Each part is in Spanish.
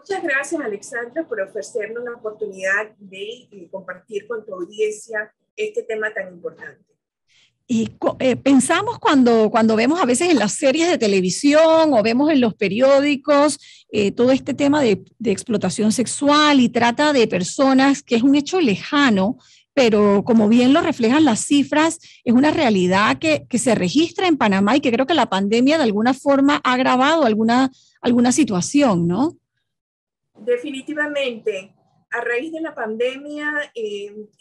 Muchas gracias, Alexandra, por ofrecernos la oportunidad de compartir con tu audiencia este tema tan importante. Y pensamos cuando vemos a veces en las series de televisión o vemos en los periódicos todo este tema de explotación sexual y trata de personas, que es un hecho lejano, pero como bien lo reflejan las cifras, es una realidad que se registra en Panamá y que creo que la pandemia de alguna forma ha agravado alguna situación, ¿no? Definitivamente, a raíz de la pandemia,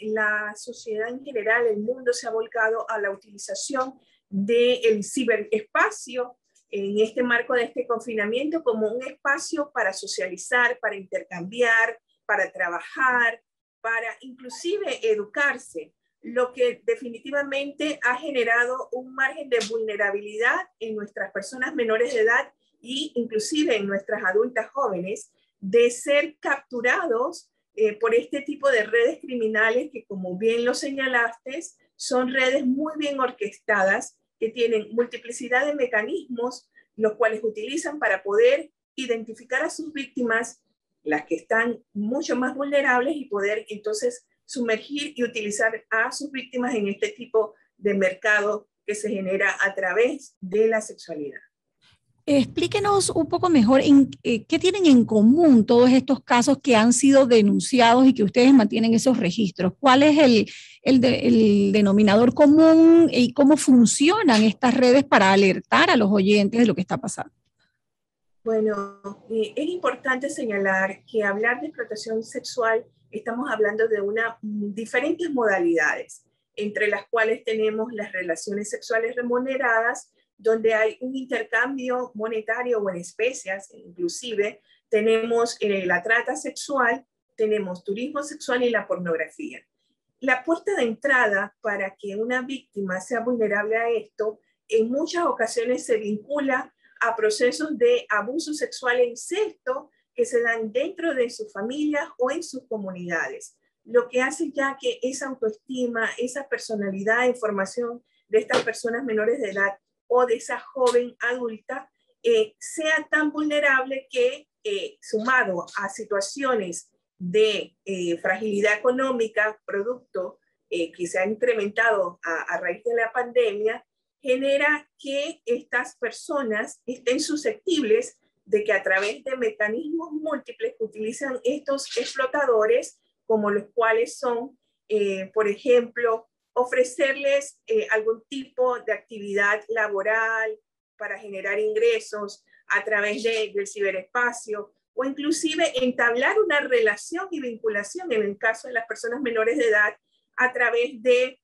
la sociedad en general, el mundo se ha volcado a la utilización del ciberespacio en este marco de este confinamiento como un espacio para socializar, para intercambiar, para trabajar, para inclusive educarse, lo que definitivamente ha generado un margen de vulnerabilidad en nuestras personas menores de edad e inclusive en nuestras adultas jóvenes, de ser capturados por este tipo de redes criminales que, como bien lo señalaste, son redes muy bien orquestadas que tienen multiplicidad de mecanismos, los cuales utilizan para poder identificar a sus víctimas, las que están mucho más vulnerables, y poder entonces sumergir y utilizar a sus víctimas en este tipo de mercado que se genera a través de la sexualidad. Explíquenos un poco mejor qué tienen en común todos estos casos que han sido denunciados y que ustedes mantienen esos registros. ¿Cuál es el denominador común y cómo funcionan estas redes para alertar a los oyentes de lo que está pasando? Bueno, es importante señalar que hablar de explotación sexual, estamos hablando de diferentes modalidades, entre las cuales tenemos las relaciones sexuales remuneradas, donde hay un intercambio monetario o en especias, inclusive tenemos la trata sexual, tenemos turismo sexual y la pornografía. La puerta de entrada para que una víctima sea vulnerable a esto, en muchas ocasiones se vincula a procesos de abuso sexual e incesto que se dan dentro de sus familias o en sus comunidades, lo que hace ya que esa autoestima, esa personalidad e formación de estas personas menores de edad o de esa joven adulta sea tan vulnerable que, sumado a situaciones de fragilidad económica, producto que se ha incrementado a raíz de la pandemia, genera que estas personas estén susceptibles de que a través de mecanismos múltiples que utilizan estos explotadores, como los cuales son, por ejemplo, ofrecerles algún tipo de actividad laboral para generar ingresos a través del ciberespacio, o inclusive entablar una relación y vinculación, en el caso de las personas menores de edad, a través de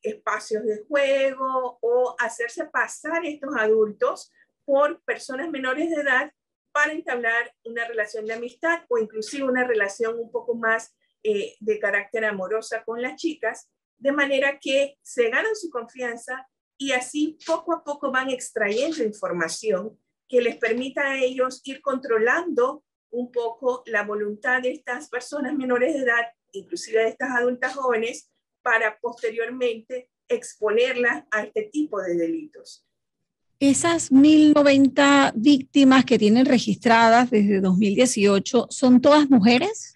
espacios de juego, o hacerse pasar estos adultos por personas menores de edad para entablar una relación de amistad o inclusive una relación un poco más de carácter amorosa con las chicas, de manera que se ganan su confianza y así poco a poco van extrayendo información que les permita a ellos ir controlando un poco la voluntad de estas personas menores de edad, inclusive de estas adultas jóvenes, para posteriormente exponerlas a este tipo de delitos. Esas 1.090 víctimas que tienen registradas desde 2018, ¿son todas mujeres?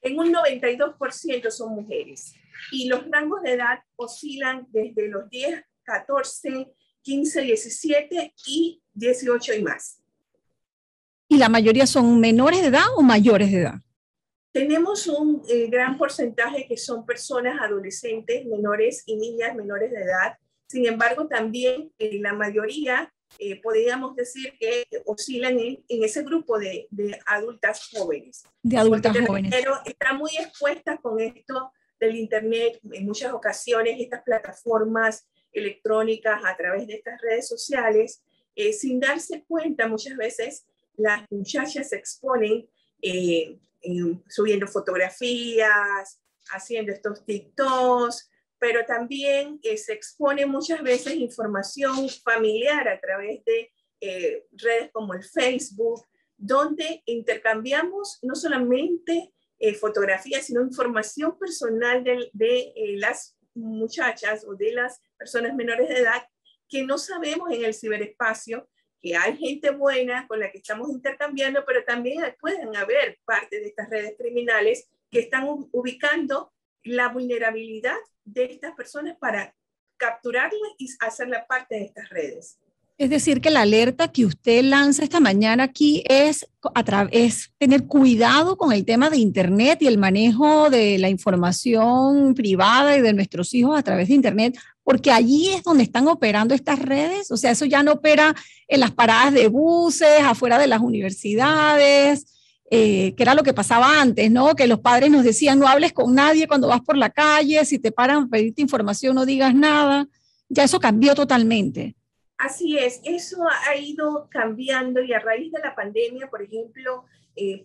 En un 92% son mujeres. Y los rangos de edad oscilan desde los 10, 14, 15, 17 y 18 y más. ¿Y la mayoría son menores de edad o mayores de edad? Tenemos un gran porcentaje que son personas adolescentes, menores y niñas menores de edad. Sin embargo, también la mayoría, podríamos decir que oscilan en ese grupo de adultas jóvenes. De adultas jóvenes. Pero están muy expuestas con esto del Internet, en muchas ocasiones estas plataformas electrónicas a través de estas redes sociales, sin darse cuenta muchas veces las muchachas se exponen subiendo fotografías, haciendo estos TikToks, pero también se expone muchas veces información familiar a través de redes como el Facebook, donde intercambiamos no solamente fotografías, sino información personal de las muchachas o de las personas menores de edad que no sabemos en el ciberespacio que hay gente buena con la que estamos intercambiando, pero también pueden haber parte de estas redes criminales que están ubicando la vulnerabilidad de estas personas para capturarlas y hacerla parte de estas redes. Es decir, que la alerta que usted lanza esta mañana aquí es tener cuidado con el tema de Internet y el manejo de la información privada y de nuestros hijos a través de Internet, porque allí es donde están operando estas redes. O sea, eso ya no opera en las paradas de buses, afuera de las universidades, que era lo que pasaba antes, ¿no? Que los padres nos decían, no hables con nadie cuando vas por la calle, si te paran a pedirte información, no digas nada. Ya eso cambió totalmente. Así es, eso ha ido cambiando y a raíz de la pandemia, por ejemplo,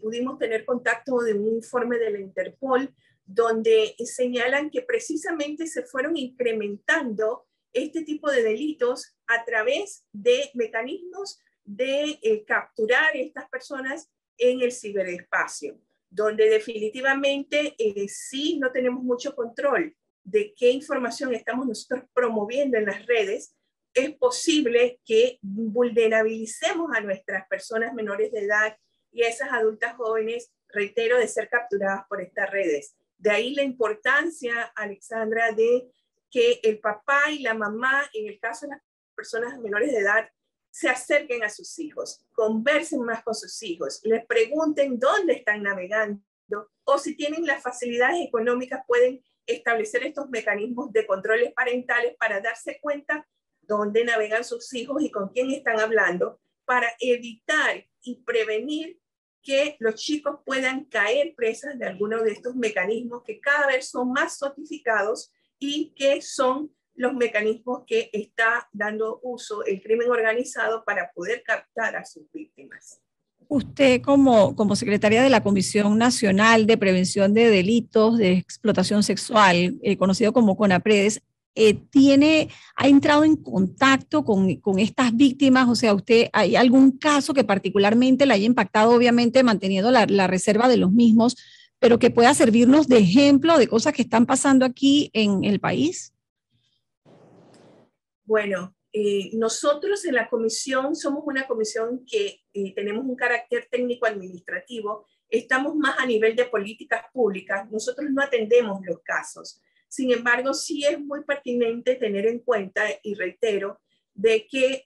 pudimos tener contacto de un informe de la Interpol donde señalan que precisamente se fueron incrementando este tipo de delitos a través de mecanismos de capturar a estas personas en el ciberespacio, donde definitivamente sí no tenemos mucho control de qué información estamos nosotros promoviendo en las redes. Es posible que vulnerabilicemos a nuestras personas menores de edad y a esas adultas jóvenes, reitero, de ser capturadas por estas redes. De ahí la importancia, Alexandra, de que el papá y la mamá, en el caso de las personas menores de edad, se acerquen a sus hijos, conversen más con sus hijos, les pregunten dónde están navegando o si tienen las facilidades económicas pueden establecer estos mecanismos de controles parentales para darse cuenta dónde navegan sus hijos y con quién están hablando, para evitar y prevenir que los chicos puedan caer presas de alguno de estos mecanismos que cada vez son más sofisticados y que son los mecanismos que está dando uso el crimen organizado para poder captar a sus víctimas. Usted como secretaria de la Comisión Nacional de Prevención de Delitos de Explotación Sexual, conocido como CONAPREDES, ha entrado en contacto con estas víctimas. O sea, ¿hay algún caso que particularmente le haya impactado, obviamente manteniendo la reserva de los mismos, pero que pueda servirnos de ejemplo de cosas que están pasando aquí en el país? Bueno, nosotros en la comisión somos una comisión que tenemos un carácter técnico-administrativo, estamos más a nivel de políticas públicas, nosotros no atendemos los casos. Sin embargo, sí es muy pertinente tener en cuenta, y reitero, de que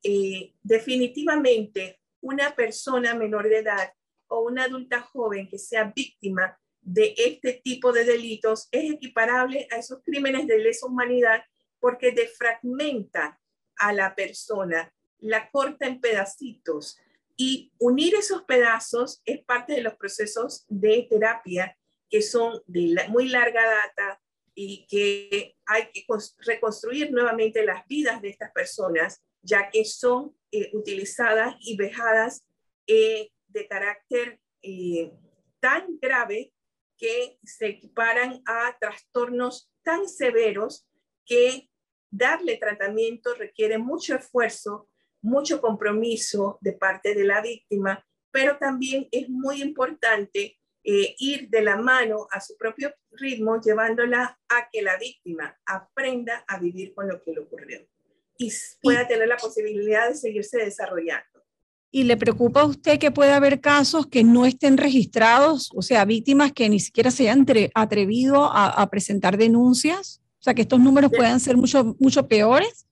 definitivamente una persona menor de edad o una adulta joven que sea víctima de este tipo de delitos es equiparable a esos crímenes de lesa humanidad porque defragmenta a la persona, la corta en pedacitos y unir esos pedazos es parte de los procesos de terapia que son de muy larga data y que hay que reconstruir nuevamente las vidas de estas personas, ya que son utilizadas y vejadas de carácter tan grave que se equiparan a trastornos tan severos que darle tratamiento requiere mucho esfuerzo, mucho compromiso de parte de la víctima, pero también es muy importante ir de la mano a su propio ritmo, llevándola a que la víctima aprenda a vivir con lo que le ocurrió y pueda tener la posibilidad de seguirse desarrollando. ¿Y le preocupa a usted que pueda haber casos que no estén registrados, o sea, víctimas que ni siquiera se hayan atrevido a presentar denuncias? O sea, que estos números puedan ser mucho peores.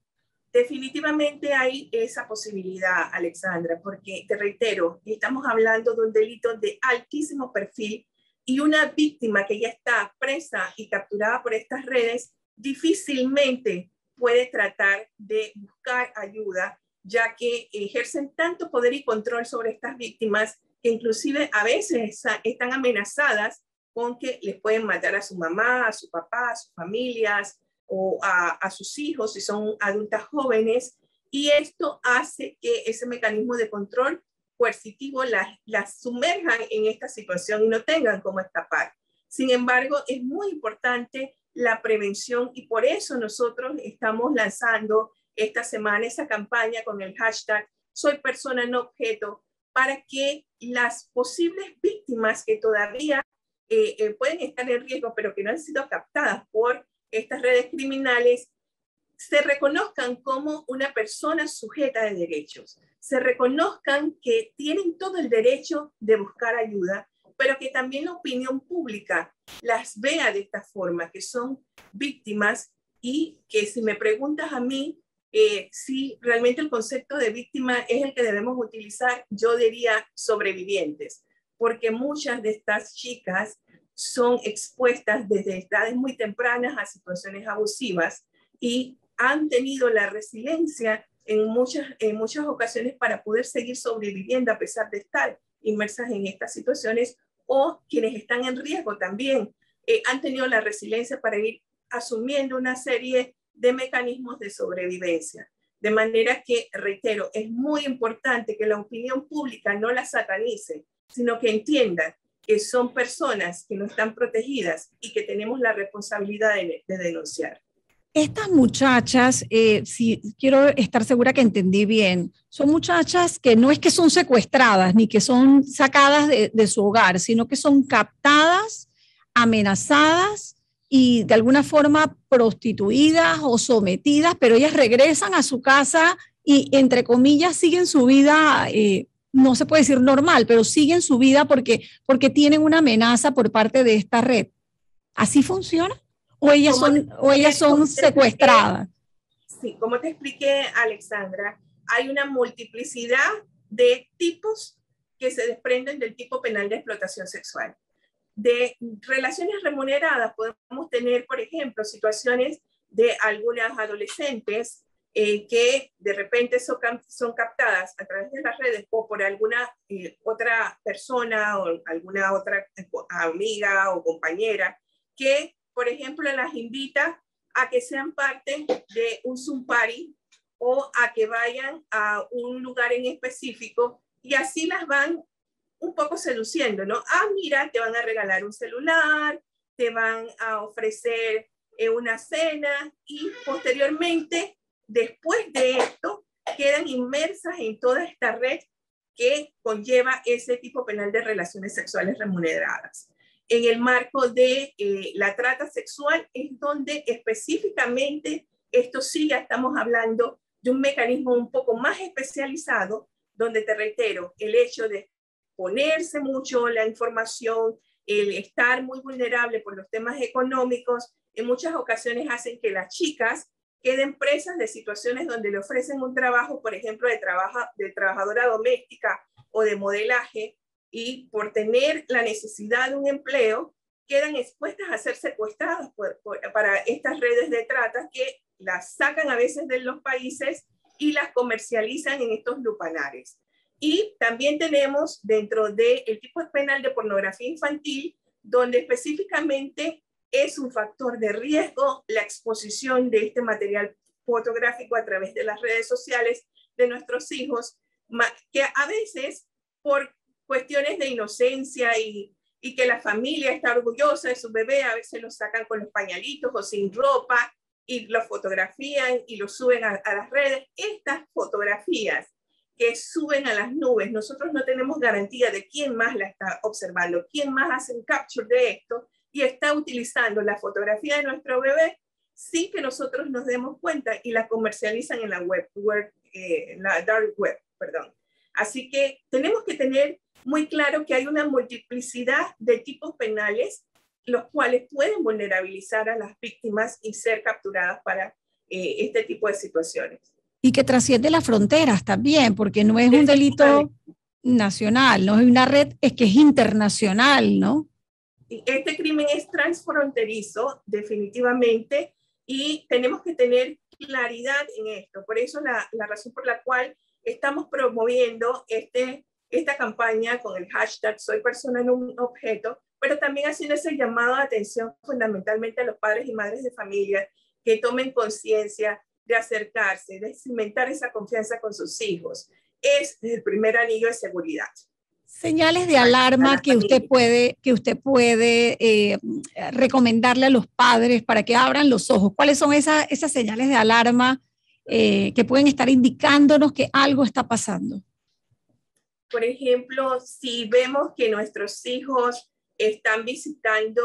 Definitivamente hay esa posibilidad, Alexandra, porque te reitero, estamos hablando de un delito de altísimo perfil y una víctima que ya está presa y capturada por estas redes difícilmente puede tratar de buscar ayuda, ya que ejercen tanto poder y control sobre estas víctimas que inclusive a veces están amenazadas con que les pueden matar a su mamá, a su papá, a sus familias o a sus hijos si son adultas jóvenes, y esto hace que ese mecanismo de control coercitivo las sumerjan en esta situación y no tengan cómo escapar. Sin embargo, es muy importante la prevención y por eso nosotros estamos lanzando esta semana esa campaña con el hashtag Soy Persona No Objeto para que las posibles víctimas que todavía pueden estar en riesgo pero que no han sido captadas por estas redes criminales se reconozcan como una persona sujeta de derechos, se reconozcan que tienen todo el derecho de buscar ayuda, pero que también la opinión pública las vea de esta forma, que son víctimas, y que si me preguntas a mí si realmente el concepto de víctima es el que debemos utilizar, yo diría sobrevivientes, porque muchas de estas chicas son expuestas desde edades muy tempranas a situaciones abusivas y han tenido la resiliencia en muchas ocasiones para poder seguir sobreviviendo a pesar de estar inmersas en estas situaciones, o quienes están en riesgo también han tenido la resiliencia para ir asumiendo una serie de mecanismos de sobrevivencia. De manera que, reitero, es muy importante que la opinión pública no las satanice, sino que entiendan que son personas que no están protegidas y que tenemos la responsabilidad de denunciar. Estas muchachas, si quiero estar segura que entendí bien, son muchachas que no es que son secuestradas ni que son sacadas de su hogar, sino que son captadas, amenazadas y de alguna forma prostituidas o sometidas, pero ellas regresan a su casa y, entre comillas, siguen su vida, no se puede decir normal, pero siguen su vida porque tienen una amenaza por parte de esta red. ¿Así funciona? ¿O ellas son secuestradas? Sí, como te expliqué, Alexandra, hay una multiplicidad de tipos que se desprenden del tipo penal de explotación sexual. De relaciones remuneradas podemos tener, por ejemplo, situaciones de algunas adolescentes que de repente son captadas a través de las redes o por alguna otra persona o alguna otra amiga o compañera que, por ejemplo, las invita a que sean parte de un Zoom party o a que vayan a un lugar en específico, y así las van un poco seduciendo, ¿no? Ah, mira, te van a regalar un celular, te van a ofrecer una cena, y posteriormente, después de esto, quedan inmersas en toda esta red que conlleva ese tipo penal de relaciones sexuales remuneradas. En el marco de la trata sexual es donde específicamente, esto sí ya estamos hablando de un mecanismo un poco más especializado, donde te reitero, el hecho de ponerse mucho la información, el estar muy vulnerable por los temas económicos, en muchas ocasiones hacen que las chicas queden presas de situaciones donde le ofrecen un trabajo, por ejemplo, de trabajadora doméstica o de modelaje, y por tener la necesidad de un empleo, quedan expuestas a ser secuestradas para estas redes de trata que las sacan a veces de los países y las comercializan en estos lupanares. Y también tenemos dentro del tipo penal de pornografía infantil, donde específicamente es un factor de riesgo la exposición de este material fotográfico a través de las redes sociales de nuestros hijos, que a veces por cuestiones de inocencia y que la familia está orgullosa de su bebé, a veces lo sacan con los pañalitos o sin ropa y lo fotografían y lo suben a las redes. Estas fotografías que suben a las nubes, nosotros no tenemos garantía de quién más la está observando, quién más hace un capture de esto y está utilizando la fotografía de nuestro bebé sin que nosotros nos demos cuenta, y la comercializan en la la dark web, perdón. Así que tenemos que tener muy claro que hay una multiplicidad de tipos penales, los cuales pueden vulnerabilizar a las víctimas y ser capturadas para este tipo de situaciones. Y que trasciende las fronteras también, porque no es un delito nacional, no es una red, es que es internacional, ¿no? Este crimen es transfronterizo, definitivamente, y tenemos que tener claridad en esto. Por eso la razón por la cual estamos promoviendo esta campaña con el hashtag Soy Persona No Objeto, pero también haciendo ese llamado de atención fundamentalmente a los padres y madres de familia que tomen conciencia de acercarse, de cimentar esa confianza con sus hijos. Es el primer anillo de seguridad. Señales de alarma que usted puede recomendarle a los padres para que abran los ojos. ¿Cuáles son esas señales de alarma que pueden estar indicándonos que algo está pasando? Por ejemplo, si vemos que nuestros hijos están visitando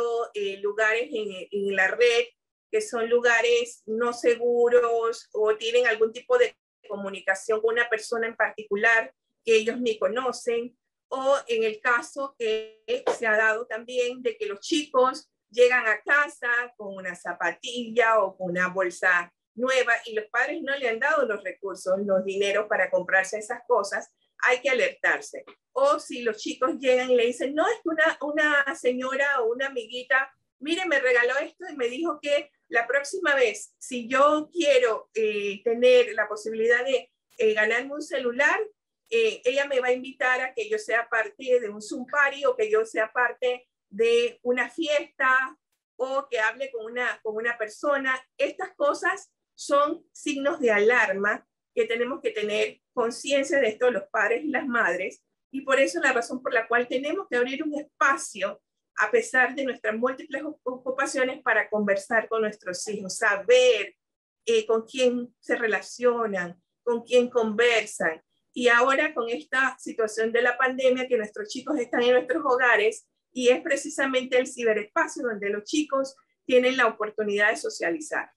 lugares en la red que son lugares no seguros o tienen algún tipo de comunicación con una persona en particular que ellos ni conocen, o en el caso que se ha dado también de que los chicos llegan a casa con una zapatilla o con una bolsa nueva y los padres no le han dado los recursos, los dineros para comprarse esas cosas, hay que alertarse. O si los chicos llegan y le dicen, no, es que una señora o una amiguita, mire, me regaló esto y me dijo que la próxima vez, si yo quiero tener la posibilidad de ganarme un celular, ella me va a invitar a que yo sea parte de un Zoom party o que yo sea parte de una fiesta o que hable con una persona. Estas cosas son signos de alarma que tenemos que tener conciencia de esto los padres y las madres, y por eso la razón por la cual tenemos que abrir un espacio a pesar de nuestras múltiples ocupaciones para conversar con nuestros hijos, saber con quién se relacionan, con quién conversan. Y ahora con esta situación de la pandemia, que nuestros chicos están en nuestros hogares, y es precisamente el ciberespacio donde los chicos tienen la oportunidad de socializar.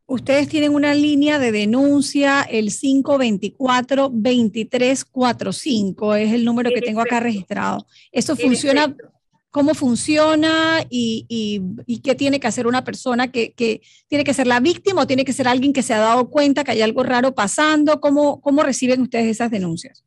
Ustedes tienen una línea de denuncia, el 524-2345, es el número que tengo acá registrado. ¿Eso funciona? ¿Cómo funciona y qué tiene que hacer una persona que tiene que ser la víctima o tiene que ser alguien que se ha dado cuenta que hay algo raro pasando? ¿Cómo reciben ustedes esas denuncias?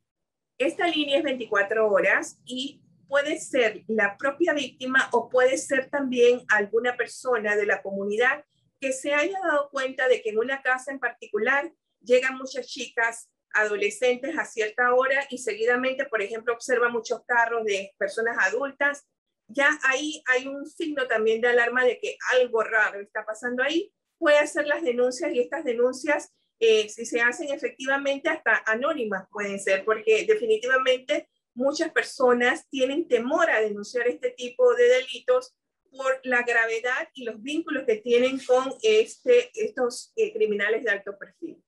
Esta línea es 24 horas y puede ser la propia víctima o puede ser también alguna persona de la comunidad que se haya dado cuenta de que en una casa en particular llegan muchas chicas adolescentes a cierta hora y seguidamente, por ejemplo, observa muchos carros de personas adultas. Ya ahí hay un signo también de alarma de que algo raro está pasando ahí. Puede hacer las denuncias y estas denuncias, si se hacen efectivamente, hasta anónimas pueden ser, porque definitivamente muchas personas tienen temor a denunciar este tipo de delitos por la gravedad y los vínculos que tienen con estos criminales de alto perfil.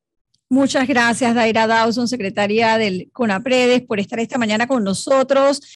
Muchas gracias, Daira Dawson, secretaria del CONAPREDES, por estar esta mañana con nosotros.